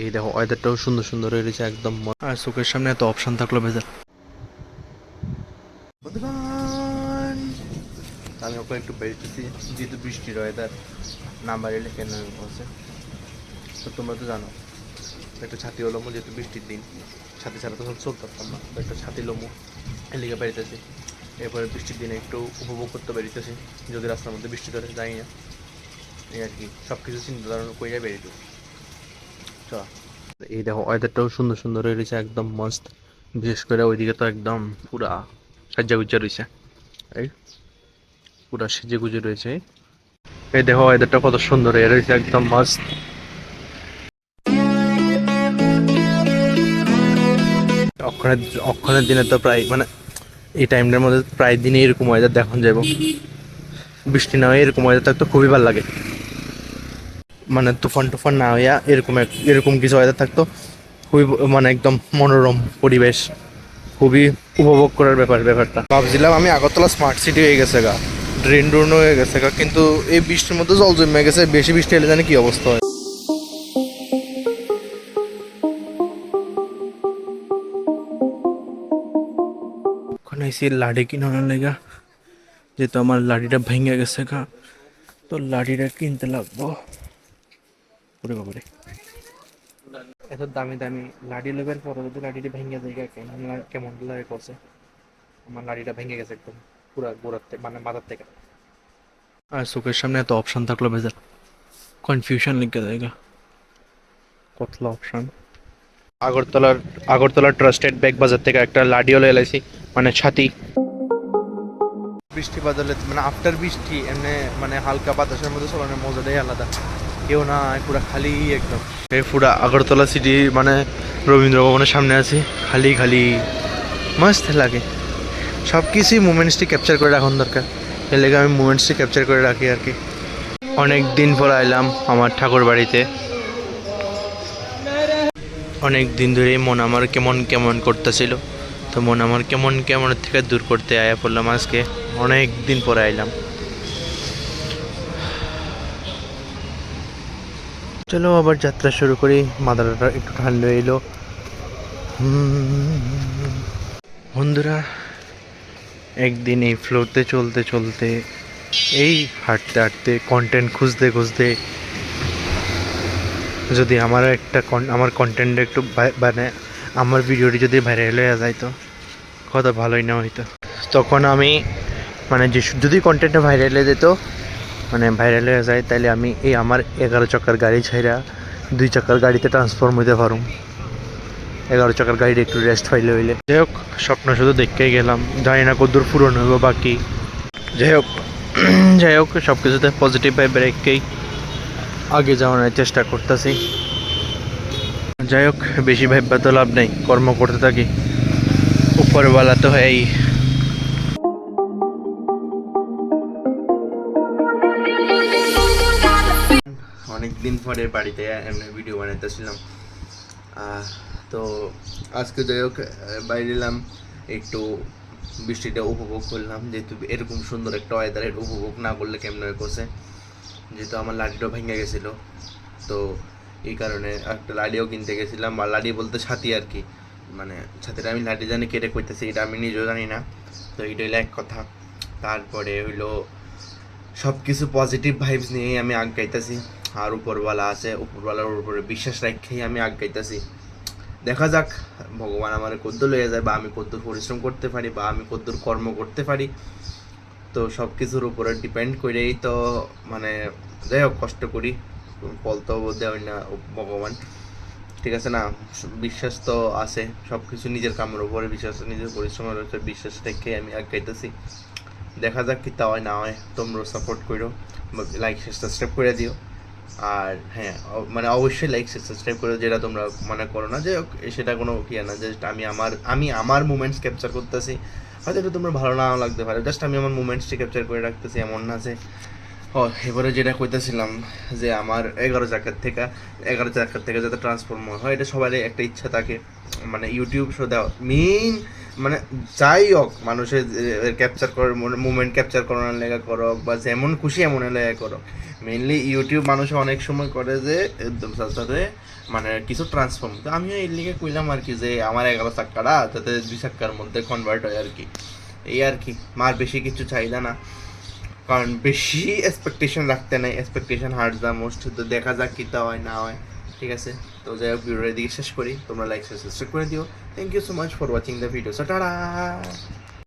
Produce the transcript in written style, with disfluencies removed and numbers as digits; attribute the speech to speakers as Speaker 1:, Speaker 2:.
Speaker 1: এই দেখো ওয়েদারটাও সুন্দর সুন্দর হয়ে রয়েছে একদম আর চোখের সামনে এত অপশন থাকলো বেজার। আমি ওকে একটু বেরিয়েছি যেহেতু বৃষ্টির ওয়েদার না বাড়িলে কেন বলছে তো তোমরা তো জানো একটা ছাতি হলো যেহেতু বৃষ্টির দিন ছাতি ছাড়া তো সব চলতে পারতাম না তো একটা ছাতি লোমো এলিগে বেরিতেছি এরপরে বৃষ্টির দিনে একটু উপভোগ করতে বেরিতেছি যদি রাস্তার মধ্যে বৃষ্টি ধরে যাই না এই আর কি সব কিছু চিন্তা ধারণা করে বেরিয়ে চল। এই দেখো ওয়েদারটাও সুন্দর সুন্দর হয়ে রয়েছে একদম মস্ত বিশেষ করে ওইদিকে তো একদম পুরা সাজ্জা গুজ্জা রয়েছে এই পুরা সেজে গুজে রয়েছে। এই দেখো ওয়েদারটা কত সুন্দর হয়ে রয়েছে একদম মস্ত। অক্ষরের অক্ষরের দিনে তো প্রায় মানে এই টাইমটার মধ্যে প্রায় দিনে এরকম ওয়েদার দেখন যাবো বৃষ্টি না হয়ে এরকম ওয়েদার থাকতো খুবই ভালো লাগে মানে তুফান টুফান না হইয়া এরকম এরকম কিছু ওয়েদার থাকতো খুবই মানে একদম মনোরম পরিবেশ খুবই উপভোগ করার ব্যাপারটা ভাবছিলাম আমি আগরতলা স্মার্ট সিটি হয়ে গেছে গা ড্রেন ড্রোন হয়ে গেছে গা কিন্তু এই বৃষ্টির মধ্যে জল জমে গেছে বেশি বৃষ্টি এলে জানি কি অবস্থা হয়। ওখানে এসে লাঠি কিনানোর লেগা যেহেতু আমার লাঠিটা ভেঙে গেছে গা তো লাঠিটা কিনতে লাগবো। ওরে বাবারে এত দামি দামি লাঠি লেবার পরে যদি লাঠিটা ভেঙে যায় কেমন লাগে করছে আমার লাঠিটা ভেঙে গেছে একদম পুরা গোড়ার থেকে মানে মাথার থেকে আর চোখের সামনে এত অপশন থাকলো বেজার কনফিউশন লিখে জায়গা কতলা অপশন। আগরতলার আগরতলার ট্রাস্টেড ব্যাগ বাজার থেকে একটা লাডিও এলাইছি মানে ছাতি বৃষ্টি বাদলে মানে আফটার বৃষ্টি এমনি মানে হালকা বাতাসের মধ্যে চলানোর মজাটাই আলাদা কেউ না পুরা খালি একদম এই পুরা আগরতলা সিটি মানে রবীন্দ্র ভবনের সামনে আছে খালি খালি মস্ত লাগে সব কিছুই মুমেন্টসটি ক্যাপচার করে রাখার দরকার এর লেগে আমি মুমেন্টসটি ক্যাপচার করে রাখি আর কি। অনেক দিন পর আইলাম আমার ঠাকুর বাড়িতে অনেক দিন ধরেই মন আমার কেমন কেমন করতেছিল তো মন আমার কেমন কেমন থেকে দূর করতে আয়া পড়লাম আজকে অনেক দিন পরে আইলাম। চলো আবার যাত্রা শুরু করি মাথাটা একটু ঠান্ডা এলো। বন্ধুরা একদিন এই ফ্লোরতে চলতে চলতে এই হাঁটতে হাঁটতে কন্টেন্ট খুঁজতে খুঁজতে যদি আমার একটা আমার কন্টেন্ট একটু মানে আমার ভিডিওটি যদি ভাইরাল হয়ে যায় তো কত ভালোই না হইতো তখন আমি মানে যে যদি কন্টেন্টটা ভাইরাল হয়ে যেত মানে ভাইরাল হয়ে যায় তাহলে আমি এই আমার 11 চাকার গাড়ি ছাইরা 2 চাকার গাড়িতে ট্রান্সফর্ম হইতে পারুম 11 চাকার গাড়ির একটু রেস্ট পাইলে হইলে যাই হোক স্বপ্ন শুধু দেখতেই গেলাম জানি না কতদূর পূরণ হইব বাকি যাই হোক যাই হোক সব কিছুতে পজিটিভ ভাইব রেখেই আগে যাওয়ার চেষ্টা করতেছি। যাই হোক বেশি ভাববা তো লাভ নেই কর্ম করতে থাকি উপরওয়ালা তো হয়ই। অনেকদিন পরে বাড়িতে এমনি ভিডিও বানাইতেছিলাম তো আজকে যাই হোক বাইরে এলাম একটু বৃষ্টিটা উপভোগ করলাম যেহেতু এরকম সুন্দর একটা ওয়েদারের উপভোগ না করলে কেমন করছে যেহেতু আমার লাঠিটাও ভেঙে গেছিলো তো এই কারণে একটা লাঠিও কিনতে গেছিলাম বা লাঠি বলতে ছাতি আর কি মানে ছাতিটা আমি লাঠি জানি কেটে করতেছি এটা আমি নিজেও জানি না তো এটা হইলো এক কথা। তারপরে হইলো সব কিছু পজিটিভ ভাইবস নিয়েই আমি আগাইতেছি আর উপরওয়ালা আছে উপরওয়ালার উপরে বিশ্বাস রাখেই আমি আগাইতেছি দেখা যাক ভগবান আমার কদ্দূর লইয়া যায় বা আমি কদ্দূর পরিশ্রম করতে পারি বা আমি কদ্দূর কর্ম করতে পারি তো সব কিছুর উপরে ডিপেন্ড করেই তো মানে যাই হোক কষ্ট করি ফল তো দেওয়া না ভগবান ঠিক আছে না বিশ্বাস তো আছে সব কিছু নিজের কামের উপরে বিশ্বাস নিজের পরিশ্রমের উপরে বিশ্বাস রেখে আমি আগাইতেছি দেখা যাক কি তা হয় না হয় তোমরা সাপোর্ট করো লাইক সাবস্ক্রাইব করে দিও আর হ্যাঁ মানে অবশ্যই লাইক সাবস্ক্রাইব করে যেটা তোমরা মনে করো না যে সেটা কোনো কি না জাস্ট আমি আমার মুমেন্টস ক্যাপচার করতেছি হয়তো এটা তোমরা ভালো নাও লাগতে পারে জাস্ট আমি আমার মুমেন্টসটি ক্যাপচার করে রাখতেছি এমন না যে এবারে যেটা কইতেছিলাম যে আমার 11 চাকার থেকে যাতে ট্রান্সফর্ম হয় এটা সবারই একটা ইচ্ছা থাকে মানে ইউটিউব শো দেওয়া মেইন মানে যাই হোক মানুষের ক্যাপচার করে মুভমেন্ট ক্যাপচার করানোর লেগা করো বা যেমন খুশি এমন লেগা করো মেইনলি ইউটিউব মানুষ অনেক সময় করে যে সাথে মানে কিছু ট্রান্সফর্ম, তো আমিও এর লিগে কইলাম আর কি যে আমার 11 চাক্কাটা যাতে 2 চাক্কার মধ্যে কনভার্ট হয় আর কি, এই আর কি। মার বেশি কিছু চাহিদা না, কারণ বেশি এক্সপেকটেশন রাখতে নাই, এক্সপেকটেশন হার্ট দ্য মোস্ট। তো দেখা যাক কিতা হয় না হয়, ঠিক আছে। তো যাই হোক ভিডিওর দিকে শেষ করি, তোমরা লাইক সাবস্ক্রাইব করে দিও। Thank you so much for watching the video, so tata.